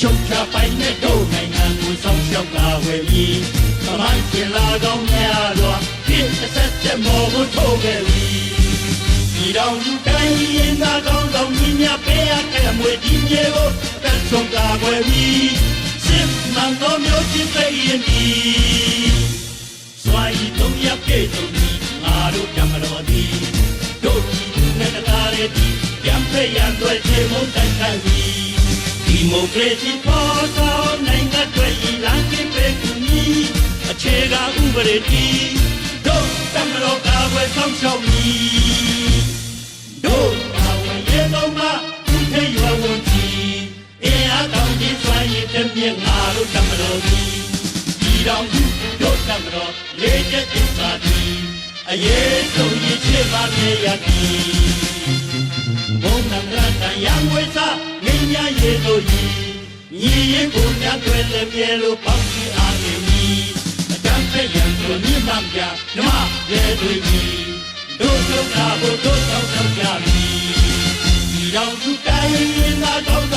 ချုပ်ချပိုင်တဲ့တို့နိုင်ငံကိုဆောင်ရှောက်ကာဝယ်ပြီးသမိုင်းရှင်လာကောင်းများစွာပြည့်စက်တဲ့မော်ကိုထိုးခဲ့ပြီးဒီတော်လူတိုင်းရင်သာကောင်းဆောင်ကြီးများပေးရခဲ့မွေဒီမြေကိုတက်ဆုံးကာဝယ်ပြီးစစ်မှန်သောမျိုးချင်းသိရင်ဒီစွာဤတုံးရပြေတုံးဒီငါတို့ကြံမတော်သည်တို့ဒီနဲ့တကားရဲ့ဒီပြန်ဖက်ရန်တွေ့ချေမုန်းတိုက်ခိုက်ပြီးဒီမိုကရေစီပေါ်ဆောင်နိုင်ငံတွေလမ်းကျပေကူနီအခြေခံဥပဒေတည်တို့တမတော်ကာဝယ်ဆောင်ရှောက်မည်တို့အဝေရေသုံးပါသူထေရွယ်ဝန်ကြီးအင်အားကောင်းခြင်းစွမ်းရည်တမြင့်ငါတို့တမတော်သည်ဒီတော်တို့တမတော်လေးချက်သစ္စာသည်အရေးဆုံးရည်ချစ်ပါမြေရသည်ဘုံနံရတန်ရံဝေစာငင်းညာရေတို့ကြီးညီရင်ကိုမြတ်တွေလည်းမြေလိုပေါင်းစီအားနေမည်အတန်းဖက်ရန်တို့မြင့်မှပြဓမ္မရေတွေကြီးတို့တို့ကဘုတို့ဆောင်ဆောင်ကြမည်ဒီတော်သူတိုင်းသာတော်